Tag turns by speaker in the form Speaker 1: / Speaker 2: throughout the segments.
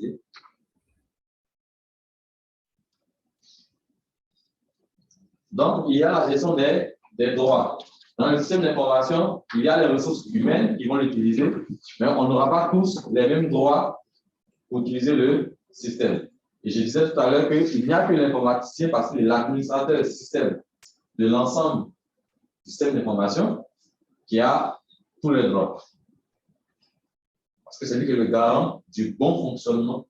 Speaker 1: ici. Donc, il y a la gestion des droits. Dans le système d'information, il y a les ressources humaines qui vont l'utiliser, mais on n'aura pas tous les mêmes droits pour utiliser le système. Et je disais tout à l'heure qu'il n'y a que l'informaticien parce qu'il est l'administrateur du système de l'ensemble du système d'information qui a tous les droits. Parce que c'est lui qui est le garant du bon fonctionnement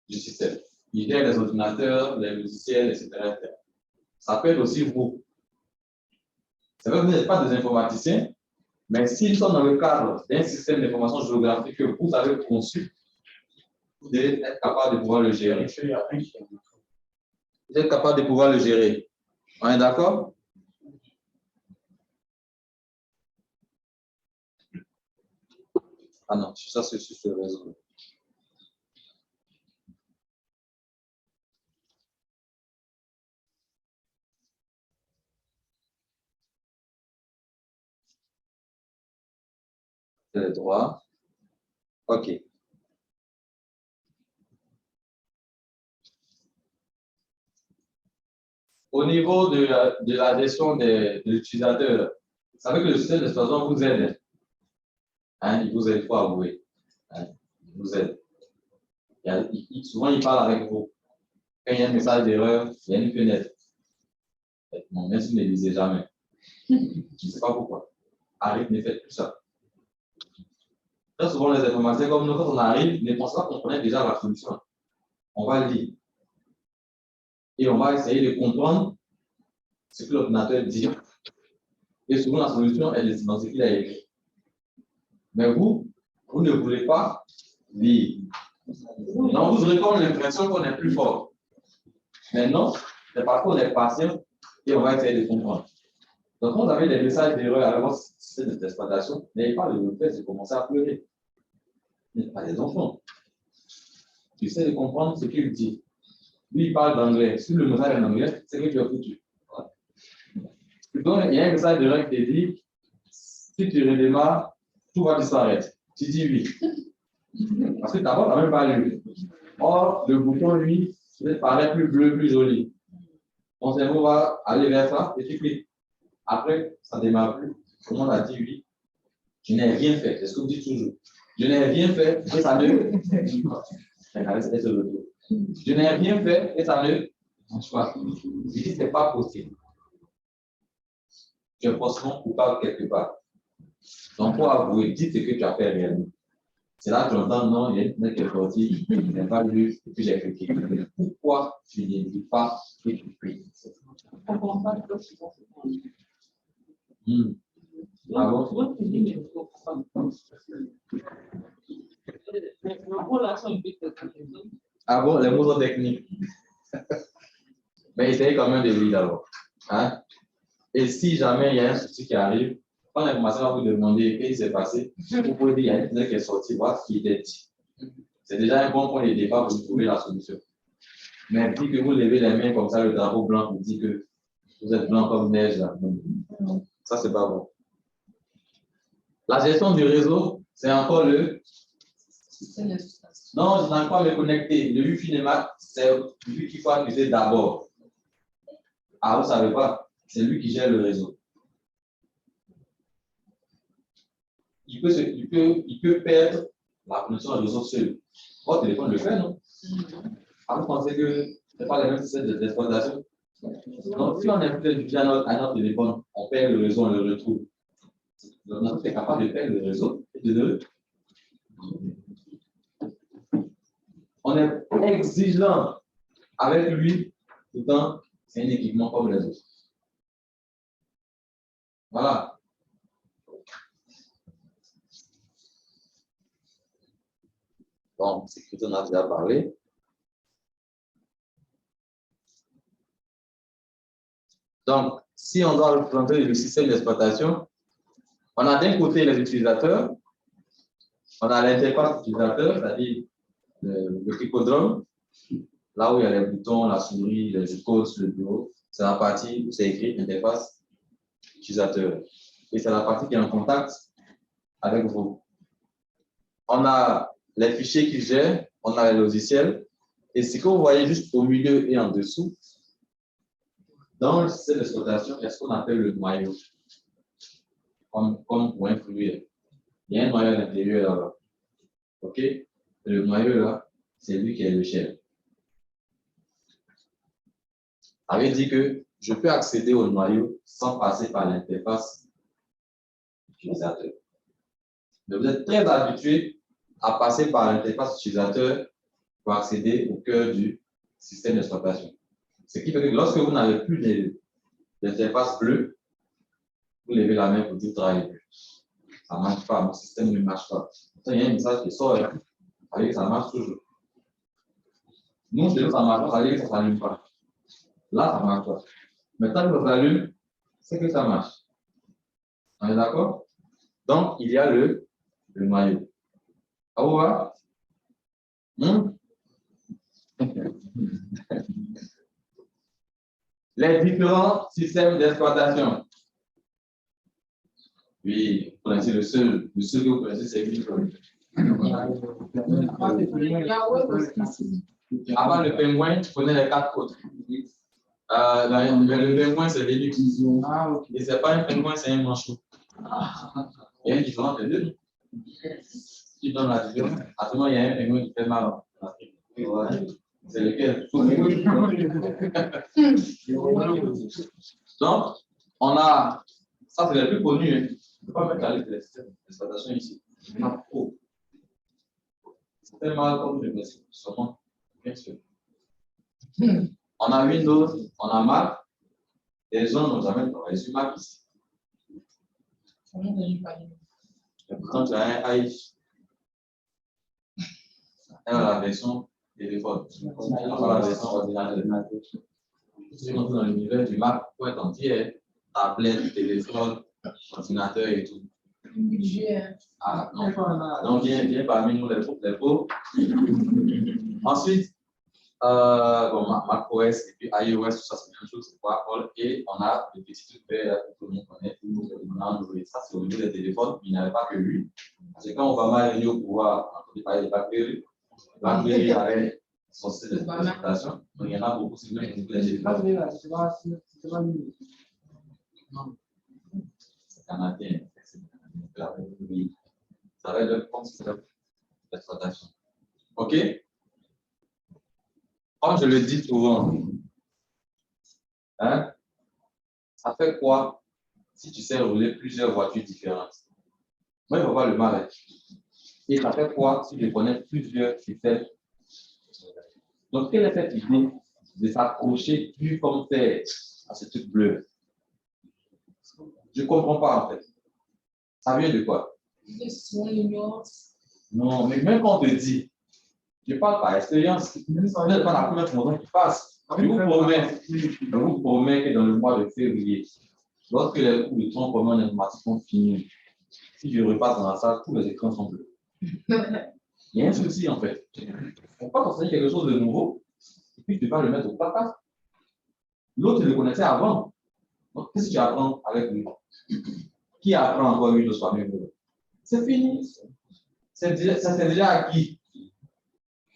Speaker 1: du système. Il gère les ordinateurs, les logiciels, etc. Ça peut être aussi vous. C'est vrai que vous n'êtes pas des informaticiens, mais s'ils sont dans le cadre d'un système d'information géographique que vous avez conçu, vous devez être capable de pouvoir le gérer. Vous êtes capable de pouvoir le gérer. On est d'accord? Ah non, ça c'est sur ce réseau. C'est le droit. OK. Au niveau de la gestion de l'utilisateur, vous savez que le système d'exploitation vous aide. Hein, il vous aide, il faut avouer. Hein, il vous aide. Souvent, il parle avec vous. Quand il y a un message d'erreur, il y a une fenêtre. Bon, même si vous ne le lisez jamais. Je ne sais pas pourquoi. Arrête, ne faites plus ça. Très souvent, les informations comme nous, quand on arrive, ne pensez pas qu'on connaît déjà la solution. On va le lire. Et on va essayer de comprendre ce que l'ordinateur dit. Et souvent, la solution, elle est dans ce qu'il a écrit. Mais vous ne voulez pas lire. Donc, vous aurez comme l'impression qu'on est plus fort. Mais non, c'est parce qu'on est patient et on va essayer de comprendre. Donc, quand vous avez des messages d'erreur à votre système d'exploitation, n'ayez pas le réflexe de commencer à pleurer. Vous n'êtes pas des enfants. Tu essaies de comprendre ce qu'il dit. Lui, il parle d'anglais. Si le message est en anglais, c'est que tu as foutu. Donc, il y a un message d'erreur qui te dit si tu redémarres, tout va disparaître. Tu dis oui. Parce que d'abord, tu n'as même pas lu. Or, le bouton, lui, paraît plus bleu, plus joli. Ton cerveau va aller vers ça et tu cliques. Après, ça ne démarre plus. Tout le monde a dit oui. Je n'ai rien fait. C'est ce que vous dites toujours. Je n'ai rien fait et ça ne. Je n'ai rien fait et ça ne marche pas. Je dis ce n'est pas possible. Tu es forcément coupable quelque part. Donc, pour avouer, dites ce que tu as fait réellement. C'est là que j'entends, non, il y a une qui est sortie, je n'ai pas lu, et puis j'ai cliqué. Pourquoi tu ne dis pas que tu pries? Ah bon? Ah bon, les mots sont techniques. Mais essayez quand même de lire d'abord. Hein? Et si jamais il y a un souci qui arrive, quand l'information va vous demander qu'est-ce qui s'est passé, vous pouvez dire il y a une fenêtre qui est sortie, voir ce qui était dit. C'est déjà un bon point de départ pour trouver la solution. Mais dit que vous levez les mains comme ça, le drapeau blanc vous dit que vous êtes blanc comme neige. Là. Ça, c'est pas bon. La gestion du réseau, c'est encore le. Non, je n'arrive pas à me connecter. Le Wi-Fi, c'est lui qu'il faut accuser d'abord. Ah, vous ne savez pas, c'est lui qui gère le réseau. Il peut perdre la connexion au réseau seul. Votre téléphone le fait, non? Ah, vous pensez que ce n'est pas les mêmes systèmes d'exploitation? Donc, si on est à notre téléphone, on perd le réseau, on le retrouve. Donc, on est capable de perdre le réseau et de le. On est exigeant avec lui, pourtant, c'est un équipement comme les autres. Voilà. Bon, sécurité, on a déjà parlé. Donc, si on doit représenter le système d'exploitation, on a d'un côté les utilisateurs, on a l'interface utilisateur, c'est-à-dire le tricodrome, là où il y a les boutons, la souris, les icônes sur le bureau, c'est la partie où c'est écrit interface utilisateur. Et c'est la partie qui est en contact avec vous. On a les fichiers qu'il gère, on a le logiciel. Et ce que vous voyez juste au milieu et en dessous, dans le système d'exploitation, il y a ce qu'on appelle le noyau, comme pour un fluide. Il y a un noyau à l'intérieur là-bas. OK? Et le noyau là, c'est lui qui est le shell. Ça veut dire que je peux accéder au noyau sans passer par l'interface utilisateur. Mais vous êtes très habitué à passer par l'interface utilisateur pour accéder au cœur du système d'exploitation. Ce qui fait que lorsque vous n'avez plus d'interface bleue, vous levez la main pour dire travail. Ça ne marche pas, mon système ne marche pas. Il y a un message qui sort, ça veut dire que ça marche toujours. Nous, chez nous, ça marche pas, ça veut dire que ça ne s'allume pas. Là, ça ne marche pas. Mais tant que ça s'allume, c'est que ça marche. On est d'accord? Donc, il y a le noyau. Ça vous va? Les différents systèmes d'exploitation. Oui, vous connaissez le seul que vous connaissez, c'est Bitcoin. Avant le pingouin, tu connais les 4 autres. Le pingouin, c'est Linux. Et ce n'est pas un pingouin, c'est un manchot. Il y a une différence des deux. Tu donnes la différence. À ce moment, il y a un pingouin qui fait mal. C'est lequel? Donc, on a. Ça, c'est le plus connu. Je ne peux pas mettre la liste des systèmes d'exploitation ici. On a trop. C'est mal comme je me suis sûrement. Bien sûr. On a Windows, on a Mac. Et les gens n'ont jamais travaillé sur Mac ici. Et pourtant, tu as un iPhone. La version téléphone. La version ordinateur. Si on est dans l'univers du Mac, pour être entier, tablette, téléphone, ordinateur et tout. Ah, non. Donc, viens parmi nous les pauvres. Ensuite, Mac OS et puis iOS, tout ça, c'est la même chose, c'est quoi, Apple. Et on a des petits trucs verts que tout le monde connaît. On a Android. Ça, c'est au niveau des téléphones. Il n'y avait pas que lui. Parce que quand Obama est venu au pouvoir, on parlait de BlackBerry. BlackBerry avait son système d'exploitation. Donc, il y en a beaucoup, c'est même les téléphones. C'est canadien. Ça va être le système d'exploitation. OK? Comme je le dis souvent, hein, ça fait quoi si tu sais rouler plusieurs voitures différentes? Moi, je ne vois pas le mal. Et ça fait quoi si je connais plusieurs systèmes? Donc, quelle est cette idée de s'accrocher plus comme fer à ce truc bleu? Je ne comprends pas, en fait. Ça vient de quoi? Non, mais même quand on te dit, je parle par expérience, ce n'est pas la première fois qui passe. Je vous promets que dans le mois de février, lorsque les cours de tronc commun en informatique sont finis, si je repasse dans la salle, tous les écrans sont bleus. Il y a un souci en fait. On ne peut pas t'enseigner quelque chose de nouveau et puis tu ne peux pas le mettre au placard. L'autre, il le connaissait avant. Donc, qu'est-ce que tu apprends avec lui? Qui apprend encore une autre famille? C'est fini. C'est déjà acquis.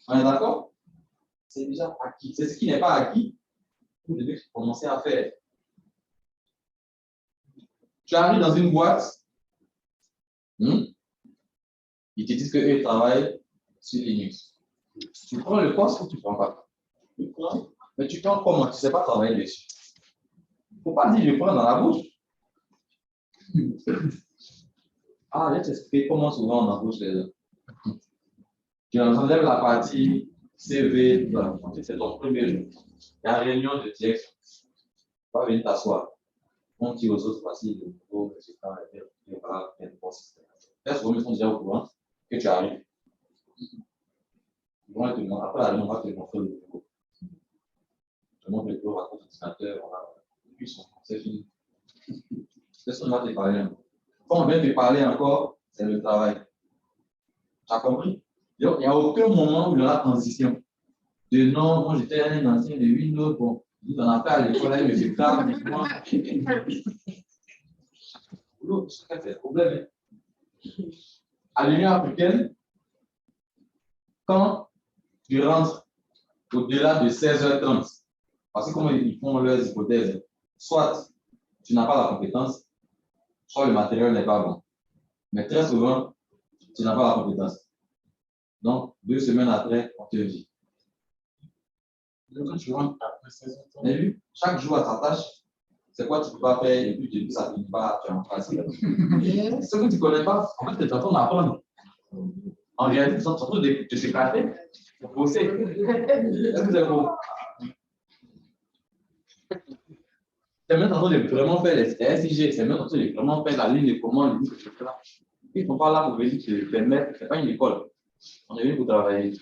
Speaker 1: On est d'accord? C'est déjà acquis. C'est ce qui n'est pas acquis. Vous devez commencer à faire. Tu arrives dans une boîte, ils te disent qu'eux travaillent sur Linux. Tu prends le poste ou tu ne prends pas? Tu prends, mais tu prends comment? Tu ne sais pas travailler dessus. Il ne faut pas dire je prends dans la bouche. Ah, je vais t'expliquer comment souvent on embauche les gens. Tu enlèves la partie CV, c'est ton premier jour. Il y a une réunion de direction. Tu vas venir t'asseoir. On dit aux autres, voici le nouveau résultat, et voilà, il y a un bon système. Est-ce qu'ils sont déjà au courant que tu arrives? Ils vont te montrer, après la réunion, on va te montrer le nouveau. Je te montre le nouveau, raconte l'ordinateur, et puis c'est fini. Qu'est-ce qu'on va te parler encore? Quand on vient te parler encore, c'est le travail. Tu as compris? Donc, il n'y a aucun moment où il y aura transition. De non, moi j'étais un ancien de Windows, bon, il en a fait à l'école, là, mais c'est tard, mais moi. C'est le problème. À l'Union africaine, quand tu rentres au-delà de 16h30. Parce que comment ils font leurs hypothèses, soit tu n'as pas la compétence, soit le matériel n'est pas bon. Mais très souvent, tu n'as pas la compétence. Donc, 2 semaines après, on te dit.
Speaker 2: Quand tu rentres après 16h30.
Speaker 1: Mais vu, chaque jour à ta tâche, c'est quoi tu peux pas faire et puis tu dis ça finit pas, tu es en face. Ce que tu ne connais pas, en fait, tu es en train d'apprendre. En réalité, tu es en train de s'éclater pour bosser. Est-ce que c'est bon? C'est même en train de vraiment faire les SIG, c'est même en train de vraiment faire la ligne de commande, etc. Ils ne sont pas là pour venir te permettre, ce n'est pas une école. On est venu pour travailler.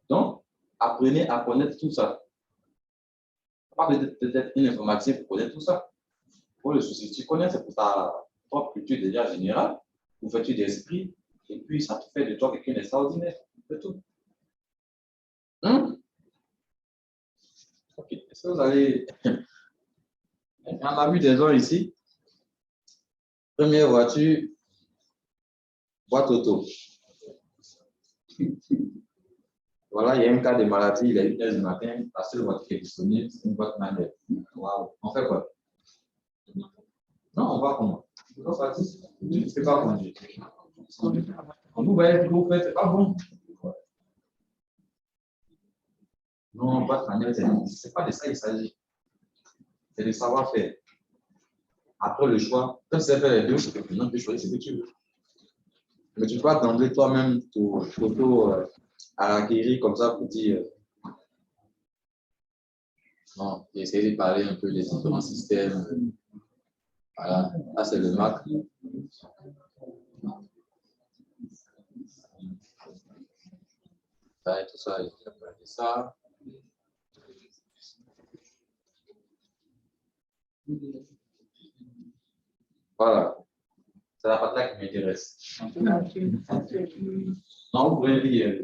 Speaker 1: Donc, apprenez à connaître tout ça. Pas peut-être une informatique pour connaître tout ça. Pour le souci, tu connais, c'est pour ta propre culture déjà générale, ouverture d'esprit, et puis ça te fait de toi quelqu'un d'extraordinaire. C'est tout. Ok. Est-ce que vous allez. On a vu des gens ici. Première voiture, boîte auto. Voilà, il y a un cas de maladie, il est 1h du matin, la seule voiture qui est disponible, c'est une boîte manuelle. Waouh, on fait quoi? Non, on va comment? Tu ne sais pas conduire. Vous voyez ce que vous faites, c'est pas bon. Non, boîte manuelle, c'est pas de ça qu'il s'agit. C'est de savoir-faire. Après le choix, quand tu sais faire les deux, maintenant tu peux choisir ce que tu veux. Mais tu ne peux pas t'enlever toi-même ton photo à l'acquérir comme ça pour dire. Non, essayer de parler un peu des différents systèmes. Voilà, là c'est le Mac. Ça et tout ça, il faut regarder ça. Voilà, c'est la partie-là qui m'intéresse. Non, vous pouvez lire.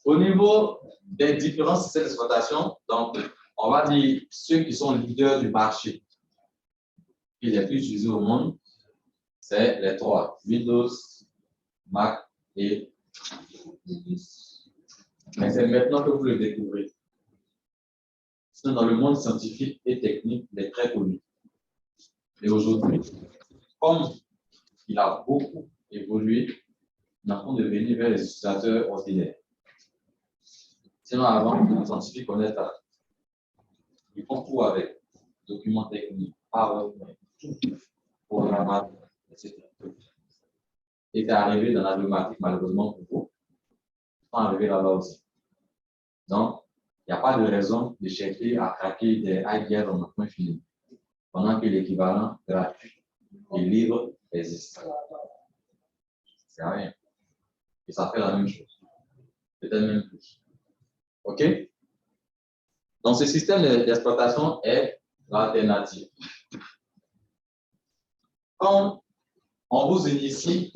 Speaker 1: Au niveau des différents systèmes d'exploitation, donc, on va dire ceux qui sont leaders du marché et les plus utilisés au monde, c'est les trois, Windows, Mac et Linux. Mais c'est maintenant que vous le découvrez. Sinon, dans le monde scientifique et technique, il est très connu. Et aujourd'hui, comme il a beaucoup évolué, nous avons devenu vers les utilisateurs ordinaires. Sinon, avant, les scientifiques connaissent ça. Ils font tout avec documents techniques, PowerPoint, programmation, etc. Et c'est arrivé dans la domatique, malheureusement pour vous. Ils sont arrivés là-bas aussi. Donc, il n'y a pas de raison de chercher à craquer des ideas dans notre point fini, pendant que l'équivalent gratuit et libre existe. C'est rien. Et ça fait la même chose. Peut-être même plus. OK? Donc, ce système d'exploitation est l'alternative. Quand on vous initie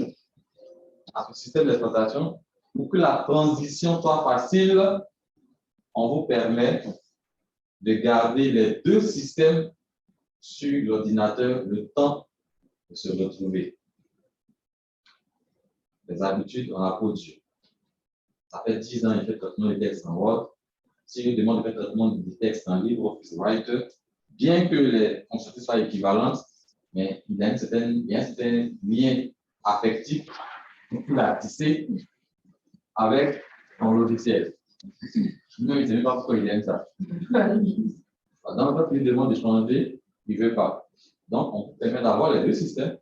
Speaker 1: à ce système d'exploitation, pour que la transition soit facile, on vous permet de garder les deux systèmes sur l'ordinateur le temps de se retrouver. Les habitudes, on a pour Dieu. Ça fait 10 ans qu'il fait traitement des textes en Word. Si je demande de faire traitement des textes en LibreOffice Writer, bien que les fonctionnalités soient équivalentes, mais il y a un certain lien affectif pour la tisser avec ton logiciel. Même, il ne sait même pas pourquoi il aime ça. Dans le cas où il demande de changer, il ne veut pas. Donc, on permet d'avoir les deux systèmes,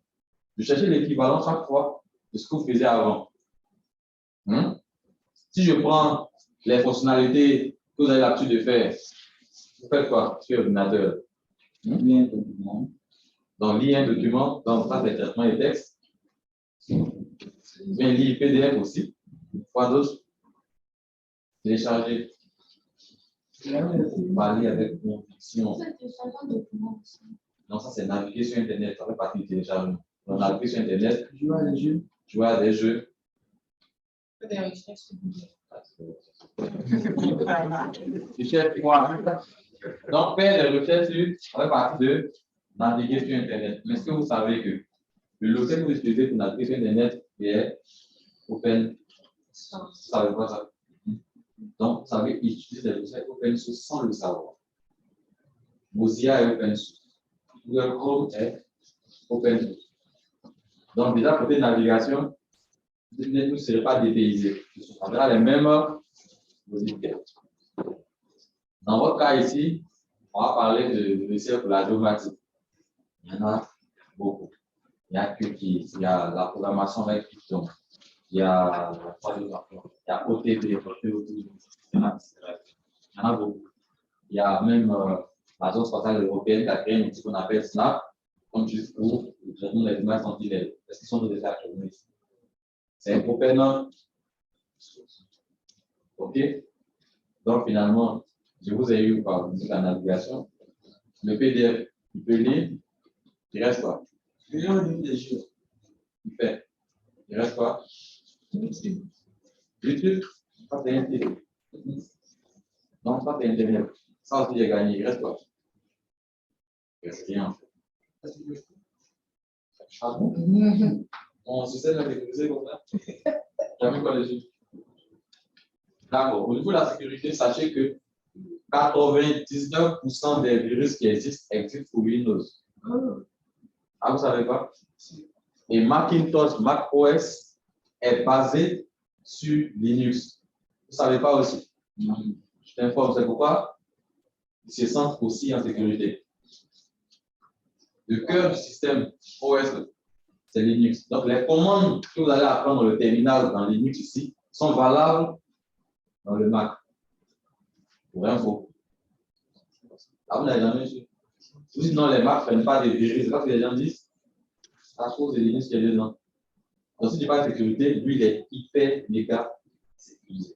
Speaker 1: de chercher l'équivalent chaque fois de ce que vous faisiez avant. Si je prends les fonctionnalités que vous avez l'habitude de faire, vous faites quoi sur l'ordinateur? Lire un document. Donc, lire un document, donc ça, c'est le traitement des textes. Bien, lire PDF aussi. Quoi d'autre? Télécharger. Parler avec conviction. Non, ça, c'est naviguer sur Internet. Ça fait partie du téléchargement. Donc, naviguer sur Internet. Jouer à des jeux. Jouer à des jeux.
Speaker 3: Des recherches.
Speaker 1: Donc, faire des recherches, ça fait partie de naviguer sur Internet. Mais est-ce que vous savez que le logiciel que vous utilisez pour naviguer sur Internet est open Ça veut pas ça. Donc, vous savez, utiliser des logiciels open source sans le savoir. Mozilla est open source. Google Chrome est open source. Donc, déjà, côté navigation, vous ne serez pas dépaysé. Ce sera les mêmes logiciels. Dans votre cas ici, on va parler de logiciels pour la géomatique. Il y en a beaucoup. Il y a QGIS, il y a la programmation avec Python, il y a OTP, il y en a beaucoup. Il y a même la zone spatiale européenne qui a créé un outil qu'on appelle SNAP, qu'on utilise pour le traitement des images sentinelles, parce qu'ils sont déjà tournés. C'est un open. OK? Donc finalement, je vous ai eu par la navigation. Le PDF, il peut lire, il reste quoi? Il fait. Il reste quoi? YouTube, ça c'est Internet. Non, ça c'est Internet. Ça aussi j'ai gagné. Il reste quoi? Il reste rien en fait. Ah bon? On système est sécurisé comme ça? Jamais quoi dessus. D'accord. Au niveau de la sécurité, sachez que 99% des virus qui existent pour Windows. Ah, vous savez pas? Et Macintosh, Mac OS est basé sur Linux. Vous savez pas aussi? Je t'informe, c'est pourquoi ils se sentent aussi en sécurité. Le cœur du système OS, c'est Linux. Donc, les commandes que vous allez apprendre le terminal dans Linux ici sont valables dans le Mac. Pour info. Ah, vous n'avez jamais su. Vous dites non, les Macs ne prennent pas des virus. C'est pas ce que les gens disent. À cause de Linux qui est dedans. Donc, si tu parles de sécurité, lui, il est hyper méga sécurisé.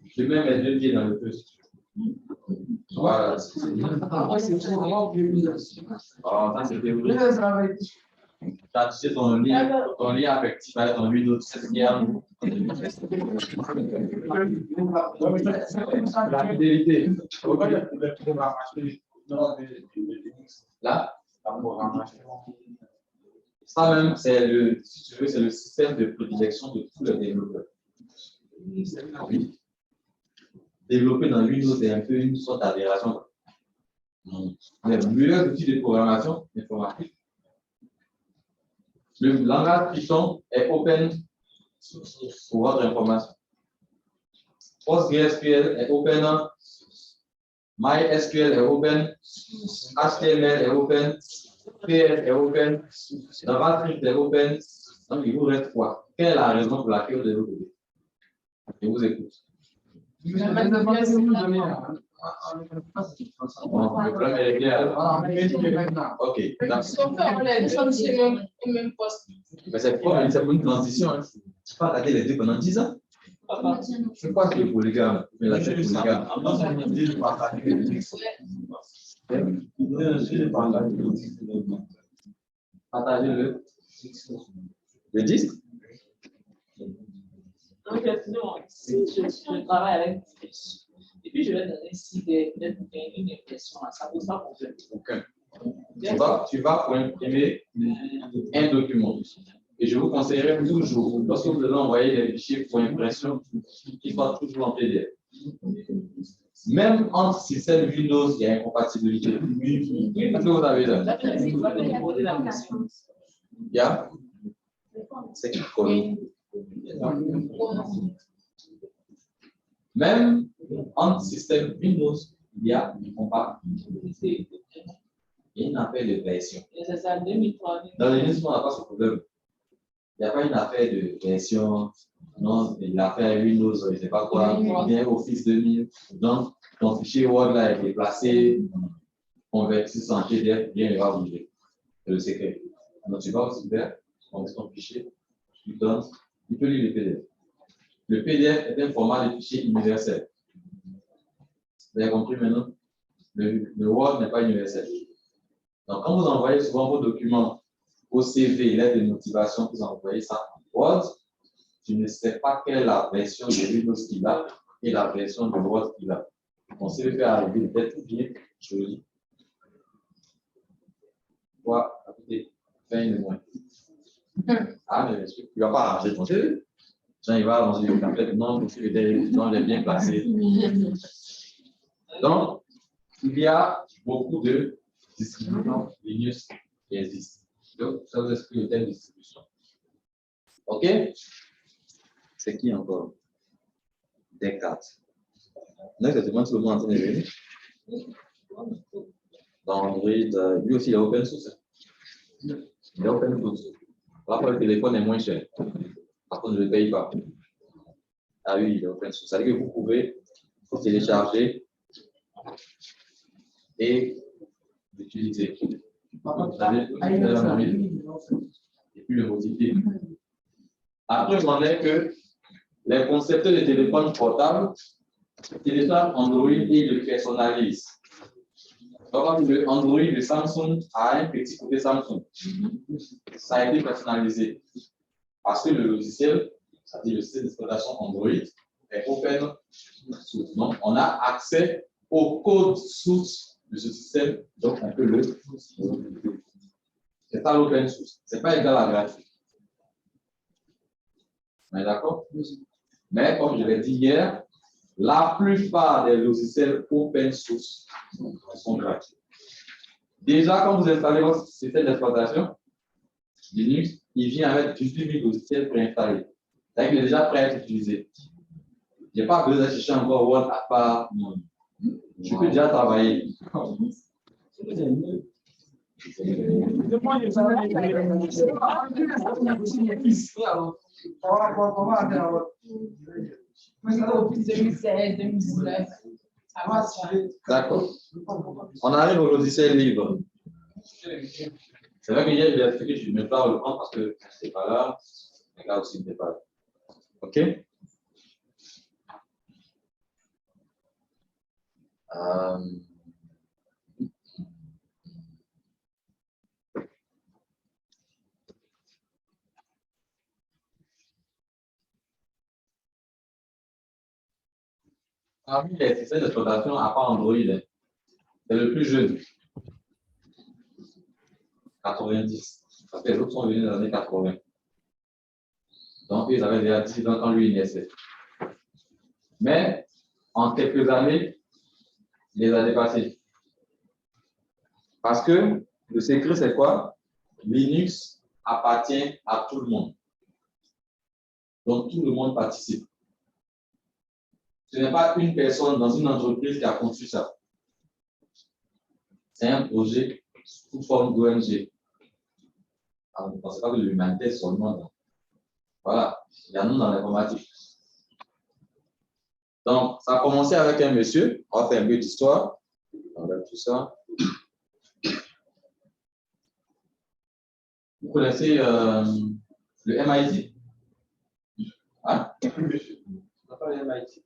Speaker 1: Je vais même mettre deux pieds dans le feu. Voilà. Ah, ça, c'était vrai. Tu as touché ton lien affectif avec ton Windows 7 la fidélité. Là, ça même, c'est le, si tu veux, c'est le système de prédilection de tous les développeurs. Oui. Développer dans Windows, c'est un peu une sorte d'aberration. Les meilleurs outils de programmation informatique. Le langage Python est open pour votre information. PostgreSQL est open. MySQL est open. HTML est open. PL est open. JavaScript est open. Donc, il vous reste quoi? Quelle est la raison pour laquelle vous devez coder? Je vous écoute.
Speaker 3: Le
Speaker 1: problème est réglé alors. Ok. Mais c'est pour une transition. Hein. Tu peux pas regarder les deux pendant 10 ans. Je crois que pour les gars, mais la tête pour les gars. Partagez le disque.
Speaker 2: Donc, si je travaille avec et puis je vais donner ici une impression, ça ne pose pas problème.
Speaker 1: Okay. Tu vas pour imprimer un document. Et je vous conseillerais toujours, lorsque vous allez envoyer des fichiers pour impression, qu'ils soient toujours en PDF. Même entre système Windows, il y a incompatibilité. Qu'est-ce que vous avez là? Il y a? C'est qui colle? Même entre système Windows, il y a une compatibilité. Il y a une affaire de version. Dans Linux, on n'a pas ce problème. Il n'y a pas une affaire de version, non, l'affaire Windows, je ne sais pas quoi, bien Office 2000. Donc, ton fichier Word là est déplacé, converti en PDF, bien, il va bouger. C'est le secret. Donc, tu vas aussi faire, on met ton fichier, tu donnes, tu peux lire le PDF. Le PDF est un format de fichier universel. Vous avez compris maintenant? Le Word n'est pas universel. Donc, quand vous envoyez souvent vos documents au CV, lettre de motivation, vous envoyez ça en Word, tu ne sais pas quelle est la version de Windows qu'il a et la version de Word qu'il a. Ton CV peut arriver peut-être bien joli. Quoi, à côté, fin de moins. Ah, mais tu ne vas pas arranger ton CV. Jean, il va manger le café. Non, monsieur il est bien placé. Donc, il y a beaucoup de distributions Linux qui existent. Donc, ça vous explique le thème de distribution. OK? C'est qui encore? Descartes. Là, exactement, tout le monde en train de venir. Dans Android, lui aussi, il est open source. Il est open source. Là, le téléphone est moins cher. Par contre, je ne le paye pas. Ah oui, il est open source. C'est-à-dire que vous pouvez télécharger et l'utiliser. Et puis le modifier. Après, on est que les concepteurs de téléphones portables téléchargent Android et le personnalisent. Donc, le Android de Samsung a un petit côté Samsung. Ça a été personnalisé. Parce que le logiciel, c'est-à-dire le système d'exploitation Android, est open source. Donc, on a accès au code source de ce système, donc on peut le. C'est pas l'open source. Ce n'est pas égal à gratuit. On est d'accord? Mais comme je l'ai dit hier, la plupart des logiciels open source sont gratuits. Déjà, quand vous installez votre système d'exploitation, Linux, il vient avec 18 000 logiciels préinstallés. C'est-à-dire qu'il est déjà prêt à être utilisé. Je n'ai pas besoin de chercher encore Word à part. Je peux déjà travailler. D'accord. On arrive au logiciel libre. C'est vrai que hier, je l'ai expliqué, je ne vais pas le prendre parce que je n'étais pas là. Les gars aussi n'étaient pas là. OK? Parmi les systèmes d'exploitation à part Android, c'est le plus jeune. 90. Parce que les autres sont venus dans les années 80. Donc, ils avaient déjà 10 ans quand lui, il naissait. Mais, en quelques années, il les a dépassés. Parce que le secret, c'est quoi? Linux appartient à tout le monde. Donc, tout le monde participe. Ce n'est pas une personne dans une entreprise qui a conçu ça. C'est un projet sous forme d'ONG. Alors, vous ne pensez pas que l'humanité est seulement. Voilà, il y a nous dans l'informatique. Donc, ça a commencé avec un monsieur, on va faire un peu d'histoire. On regarde tout ça. Vous connaissez le MIT? Hein? On pas le MIT.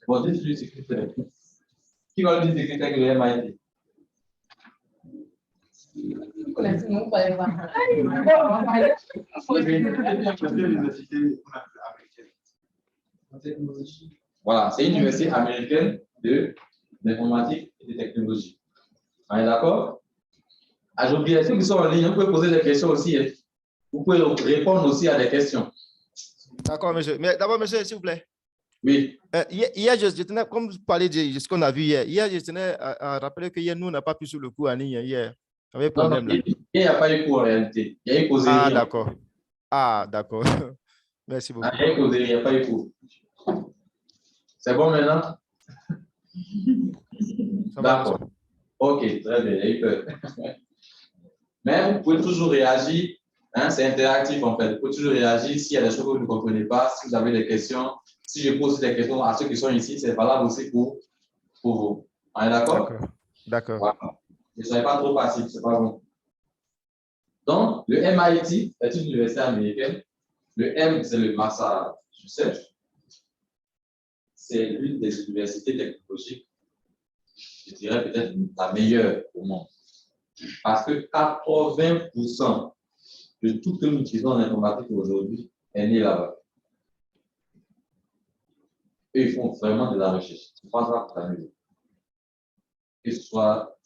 Speaker 1: Bon, dites-lui ce que c'est. Qui va lui dire que c'est le MIT?
Speaker 3: Vous connaissez, non, pas les
Speaker 1: Voilà, c'est une université américaine d'informatique et de technologie. On est d'accord? Ah, j'ai oublié, ceux qui sont en ligne, vous pouvez poser des questions aussi. Hein. Vous pouvez répondre aussi à des questions.
Speaker 4: D'accord, monsieur. Mais d'abord, monsieur, s'il vous plaît.
Speaker 1: Oui.
Speaker 4: Hier, je tenais, comme vous parlez de ce qu'on a vu hier, je tenais à rappeler que hier, nous, on n'a pas pu sur le coup en ligne hier. Il y avait problème là.
Speaker 1: Il n'y a pas eu cours en réalité. Il y a eu causerie.
Speaker 4: Ah, d'accord. Ah, d'accord. Merci beaucoup.
Speaker 1: Il y a eu causerie, il n'y a pas eu cours. C'est bon maintenant? D'accord. Ok, très bien, il y a eu peur. Mais vous pouvez toujours réagir. Hein, c'est interactif en fait. Vous pouvez toujours réagir s'il y a des choses que vous ne comprenez pas, si vous avez des questions. Si je pose des questions à ceux qui sont ici, c'est valable aussi pour vous. On est d'accord?
Speaker 4: D'accord.
Speaker 1: Voilà. Ne soyez pas trop passif, c'est pas bon. Donc, le MIT est une université américaine. Le M, c'est le Massachusetts. C'est l'une des universités technologiques, je dirais peut-être la meilleure au monde. Parce que 80% de tout ce que nous utilisons en informatique aujourd'hui est né là-bas. Et ils font vraiment de la recherche. C'est pas ça pour t'amuser. Que ce soit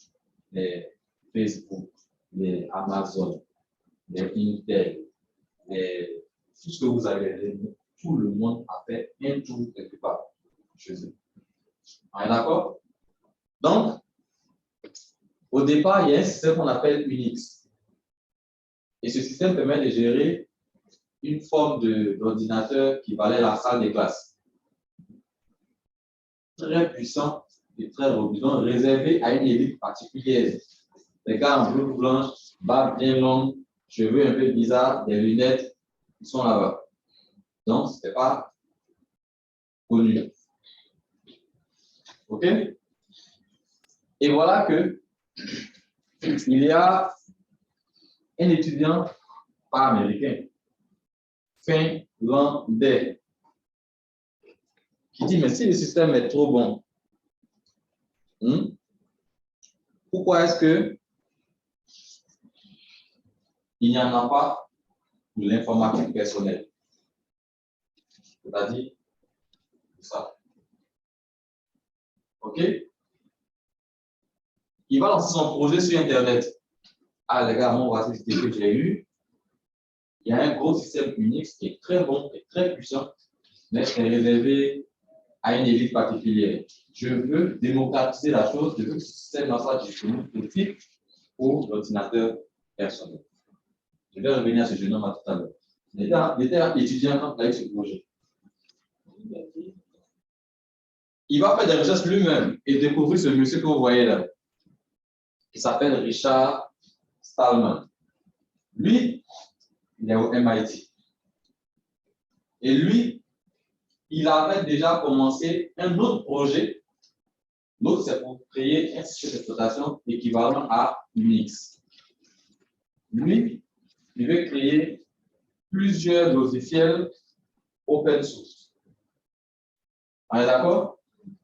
Speaker 1: les Facebook, les Amazon, les Intel, tout ce que vous avez, tout le monde a fait un tour quelque part chez eux. On est d'accord? Donc, au départ, il y a un système qu'on appelle Unix. Et ce système permet de gérer une forme d'ordinateur qui valait la salle des classes. Très puissant et très robuste, réservé à une élite particulière. Les gars en blouse blanche, barbe bien longue, cheveux un peu bizarres, des lunettes, ils sont là-bas. Donc, ce n'était pas connu. OK? Et voilà que il y a un étudiant, pas américain, finlandais, qui dit, mais si le système est trop bon, pourquoi est-ce que il n'y en a pas pour l'informatique personnelle? C'est-à-dire, ça. OK? Il va lancer son projet sur Internet. Ah, les gars, moi, voici ce que j'ai eu. Il y a un gros système Unix qui est très bon, qui est très puissant, mais qui est réservé à une élite particulière. Je veux démocratiser la chose, je veux que ce système soit disponible pour l'ordinateur personnel. Je vais revenir à ce jeune homme à tout à l'heure. Il était étudiant quand il a eu ce projet. Il va faire des recherches lui-même et découvrir ce monsieur que vous voyez là. Il s'appelle Richard Stallman. Lui, il est au MIT. Et lui, il avait déjà commencé un autre projet. L'autre, c'est pour créer un système d'exploitation équivalent à Unix. Lui, il veut créer plusieurs logiciels open source. On est d'accord?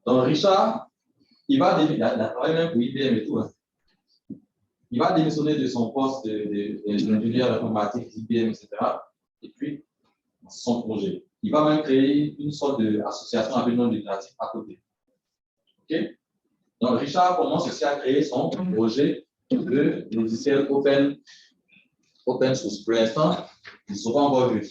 Speaker 1: Donc, Richard, il va travailler même pour IBM et tout. Hein. Il va démissionner de son poste d'ingénieur informatique d'IBM, etc. Et puis, son projet. Il va même créer une sorte d'association avec non lucratif à côté. OK? Donc, Richard commence aussi à créer son projet de logiciel open source. Pour l'instant, ils seront encore vus.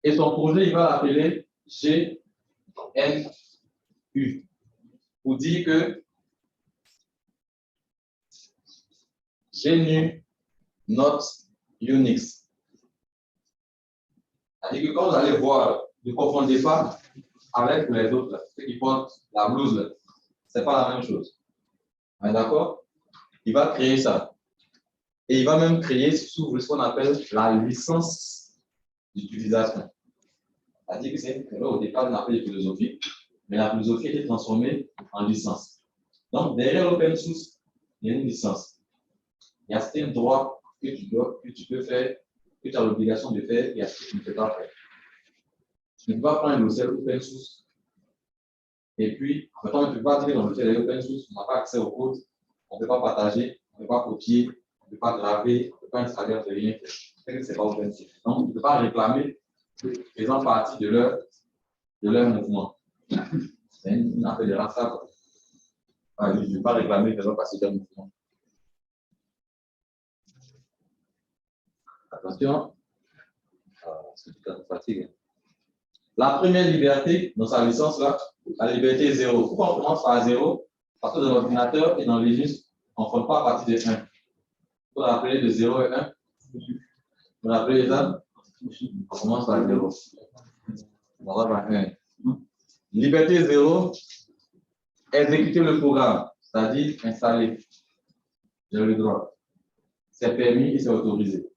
Speaker 1: Et son projet, il va l'appeler GNU. Pour dire que GNU not Unix. C'est-à-dire que quand vous allez voir, ne confondez pas avec les autres, ceux qui portent la blouse, ce n'est pas la même chose. D'accord? Il va créer ça. Et il va même créer sous ce qu'on appelle la licence d'utilisation. C'est-à-dire que c'est au départ, on appelle philosophie, mais la philosophie était transformée en licence. Donc, derrière l'open source, il y a une licence. Il y a certains droits que tu peux faire, que tu as l'obligation de faire, et à ce que tu ne peux pas faire. Tu ne peux pas prendre un logiciel open source, et puis, en même temps, tu ne peux pas dire que dans le logiciel open source, on n'a pas accès au code, on ne peut pas partager, on ne peut pas copier, on ne peut pas graver, on ne peut pas installer, on ne peut rien faire. Ce n'est pas open source. Donc, tu ne peux pas réclamer faisant partie de leur mouvement. C'est une affaire de race. Je ne vais pas réclamer faisant partie de leur mouvement. Attention, c'est tout à fait fatigué. La première liberté, dans sa licence là, la liberté est 0. Pourquoi on commence par 0? Parce que dans l'ordinateur et dans Linux, on ne compte pas à partir de 1. Vous rappelez de 0 et 1? Vous rappelez ça? On commence par 0. On va par 1. Liberté 0, exécuter le programme, c'est-à-dire installer. J'ai le droit. C'est permis et c'est autorisé.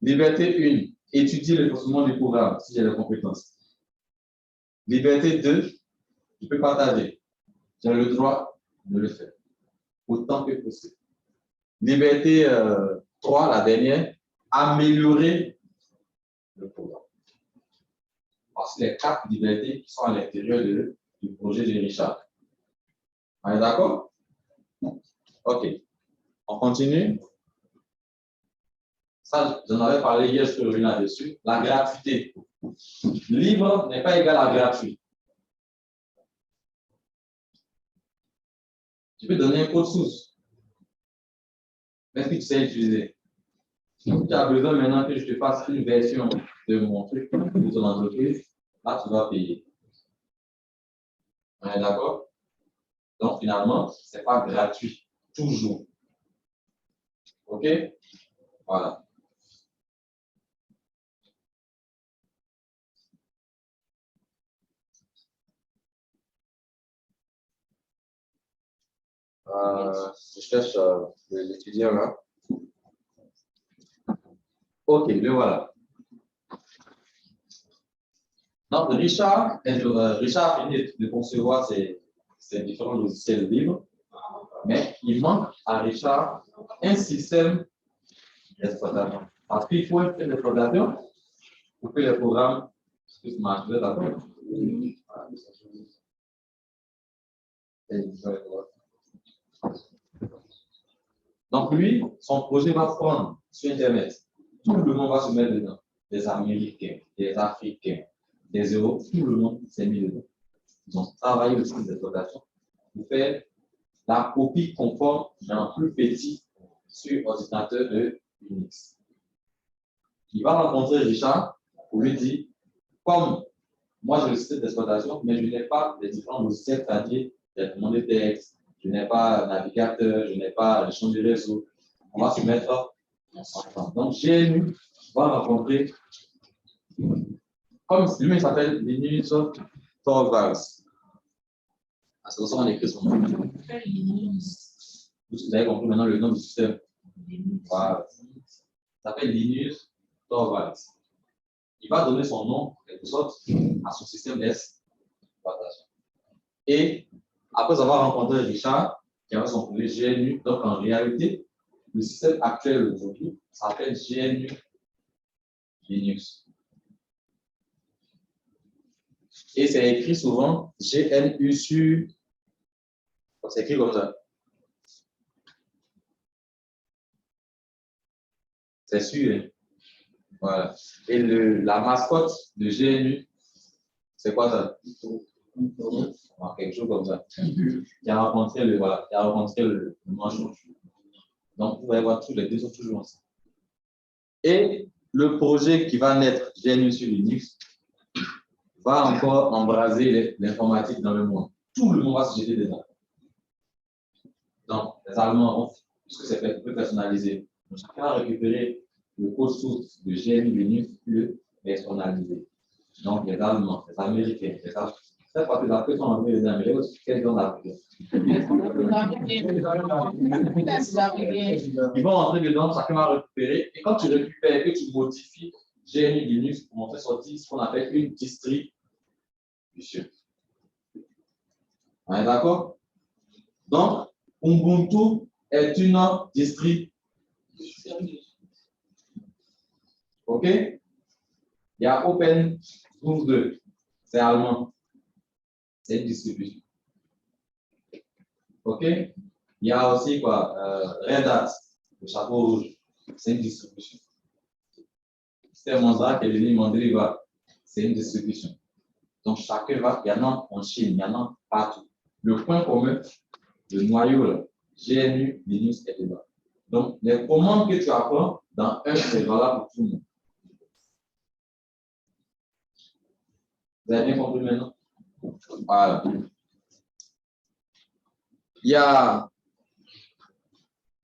Speaker 1: Liberté 1, étudier le fonctionnement du programme si j'ai les compétences. Liberté 2, je peux partager. J'ai le droit de le faire. Autant que possible. Liberté 3, la dernière, améliorer le programme. Parce que les 4 libertés qui sont à l'intérieur du projet de Richard. On est d'accord? OK. On continue. Ça, j'en avais parlé hier, je peux revenir là-dessus. La gratuité. Libre n'est pas égal à gratuit. Tu peux donner un code source. Est-ce que tu sais utiliser? Si tu as besoin maintenant que je te fasse une version de mon truc pour ton entreprise, là, tu vas payer. On est d'accord? Donc, finalement, ce n'est pas gratuit. Toujours. OK? Voilà. Je cherche l'étudiant là. OK, le voilà. Donc, Richard a fini de concevoir ces différents logiciels libres, mais il manque à Richard un système d'exploitation. Parce qu'il faut un système d'exploitation pour que les programmes puissent marcher, d'accord? Donc, lui, son projet va prendre sur Internet. Tout le monde va se mettre dedans. Des Américains, des Africains, des Européens, tout le monde s'est mis dedans. Ils ont travaillé le système d'exploitation pour faire la copie conforme, mais en plus petit, sur ordinateur de Unix. Il va rencontrer Richard pour lui dire, comme moi j'ai le système d'exploitation, mais je n'ai pas les différents logiciels, c'est-à-dire traitement de texte, je n'ai pas navigateur, je n'ai pas gestion du réseau. On va se mettre ensemble. Donc, GNU va rencontrer, comme lui, il s'appelle Linus Torvalds. C'est pour ça qu'on écrit son nom. Vous avez compris maintenant le nom du système. Voilà. Il s'appelle Linus Torvalds. Il va donner son nom, en quelque sorte, à son système d'exploitation. Et après avoir rencontré Richard, qui avait son projet GNU, donc en réalité, le système actuel aujourd'hui s'appelle GNU Linux. Et c'est écrit souvent GNU sur. C'est écrit comme ça. C'est sûr. Hein? Voilà. Et la mascotte de GNU, c'est quoi ça? Quelque chose comme ça. Qui a rencontré le manchon. Donc, vous pouvez voir tous les deux sont toujours ensemble. Et le projet qui va naître, GNU sur Linux, va encore embraser l'informatique dans le monde. Tout le monde va se jeter dedans. Donc, les Allemands, puisque c'est un peu personnalisé, donc chacun va récupérer le code source de GNU Linux le personnalisé. Donc, les Allemands, les Américains, les Africains. C'est parce que les Africains sont envoyés les Américains, quels sont les Africains? Ils vont rentrer dedans, chacun va récupérer. Et quand tu récupères, que tu modifies GNU Linux pour montrer sortir ce qu'on appelle une distribution. On est d'accord? Donc, Ubuntu est une distribution. OK? Il y a OpenSUSE 2, c'est allemand. C'est une distribution. OK? Il y a aussi quoi? Red Hat, le chapeau rouge, c'est une distribution. Système Mandrake et l'Uni Mandriva, c'est une distribution. Donc, chacun va, il y en a en Chine, il y en a partout. Le point commun, le noyau, là, GNU, Linux est dedans. Donc, les commandes que tu apprends dans un, c'est valable pour tout le monde. Vous avez bien compris maintenant? Voilà. Il y a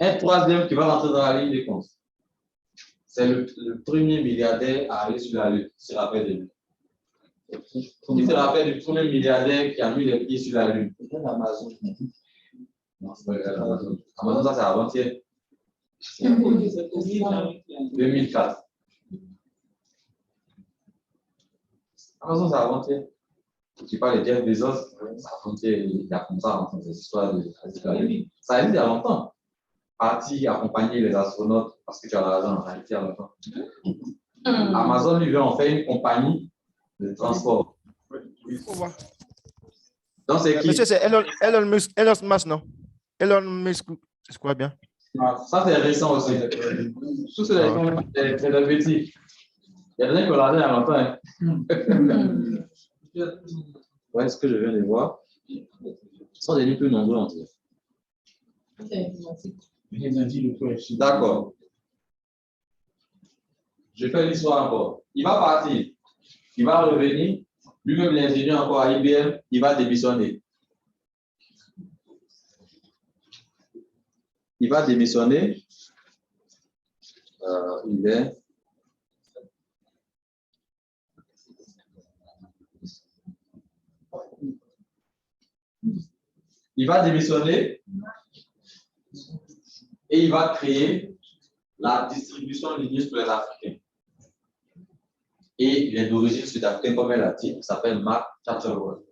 Speaker 1: un troisième qui va rentrer dans la ligne des comptes. C'est le premier milliardaire à aller sur la Lune, si je rappelle de lui. Qui se rappelle du premier milliardaire qui a mis les pieds sur la Lune? C'est Amazon. Non, c'est pas Amazon. Amazon, ça c'est avant-hier. 2004. Amazon, c'est avant-hier. Tu parles de Jeff Bezos, ça avant-hier, il y a comme ça, en fait, des histoires de. Ça existe il y a longtemps. Parti accompagner les astronautes parce que tu as l'argent en réalité à longtemps. Amazon, lui, veut en faire une compagnie de transport. Donc, c'est qui?
Speaker 4: Monsieur, c'est Elon Musk, non? Elon Musk, je crois bien.
Speaker 1: Ça, c'est récent aussi. Tout c'est le petit. Il y a des gens qui ont regardé il y a longtemps. Hein. Ouais, ce que je viens de voir. Ce sont des livres plus nombreux en tout. D'accord. Je fais l'histoire encore. Il va partir. Il va revenir. Lui-même, l'ingénieur encore à IBM, il va démissionner. Il va démissionner. Il va démissionner et il va créer la distribution Linux pour les Africains. Et il est d'origine sud-africaine, comme elle a dit, il s'appelle Mark Chatterworth.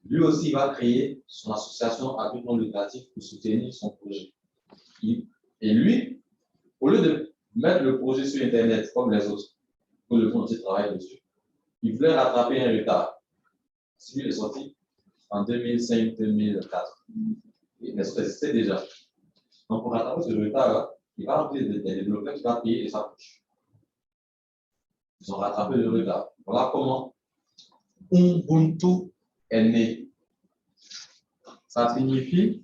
Speaker 1: Lui aussi, il va créer son association à but non lucratif pour soutenir son projet. Et lui, au lieu de mettre le projet sur Internet comme les autres, pour le fond de travail dessus, il voulait rattraper un retard. Celui est sorti en 2005-2004. Il existait déjà. Donc, pour rattraper ce retard-là, il va appeler des développeurs qui vont payer de sa poche. Ils ont rattrapé le retard. Voilà comment Ubuntu est né. Ça signifie,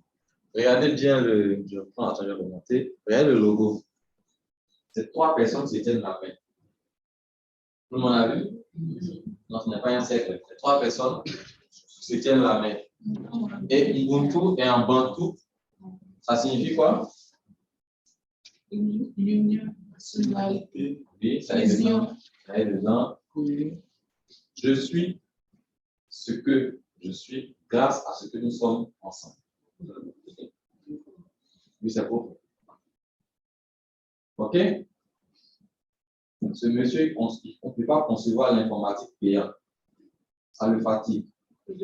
Speaker 1: regardez bien je prends la de remonter, regardez le logo. C'est 3 personnes qui se tiennent la main. Tout le monde a vu? Non, ce n'est pas un cercle. C'est 3 personnes qui se tiennent la main. Et Ubuntu est en bantou. Ça signifie quoi?
Speaker 3: Union, solidarité,
Speaker 1: Oui, ça est dedans. Je suis ce que je suis grâce à ce que nous sommes ensemble. Oui, c'est beau. OK? Ce monsieur, on ne peut pas concevoir l'informatique payante. Ça le fatigue. Oui,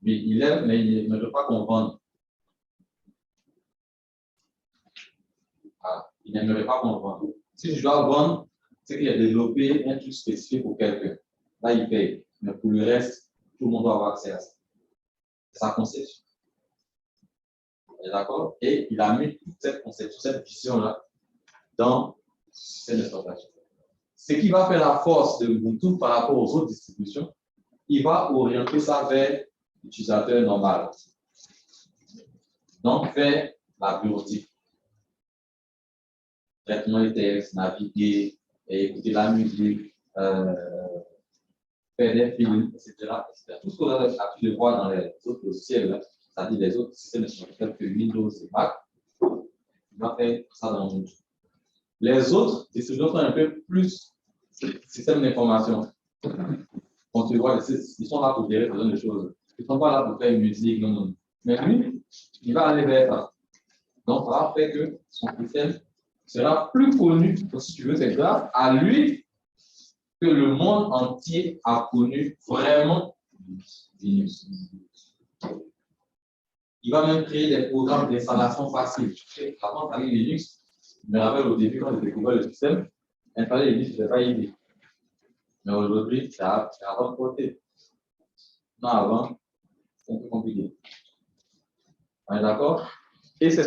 Speaker 1: il aime, mais il ne veut pas qu'on vende. Ah, il n'aimerait pas qu'on vende. Si je dois vendre, c'est qu'il a développé un truc spécifique pour quelqu'un. Là, il paye. Mais pour le reste, tout le monde doit avoir accès à ça. C'est sa conception. D'accord? Et il a mis toute cette conception, cette vision-là dans cette exploitation. Ce qui va faire la force de Ubuntu par rapport aux autres distributions, il va orienter ça vers l'utilisateur normal. Donc, vers la bureautique. Traitement des textes, naviguer, écouter la musique, faire des films, etc. Tout ce qu'on a l'habitude de voir dans les autres logiciels, c'est-à-dire les autres systèmes tels que Windows et Mac, il va faire ça dans Ubuntu. Les autres distributions sont un peu plus système d'information. Quand tu vois, ils sont là pour gérer besoin de choses. Ils ne sont pas là pour faire une musique, non. Mais lui, il va aller vers ça. Donc, ça va faire que son système sera plus connu, si tu veux, c'est grâce à lui que le monde entier a connu vraiment Linux. Il va même créer des programmes d'installation faciles. Avant d'installer Linux, je me rappelle au début, quand j'ai découvert le système, installer Linux, ce n'était pas idée. Mais aujourd'hui, ça a remporté. Non, avant, c'est un peu compliqué. On est d'accord? Et c'est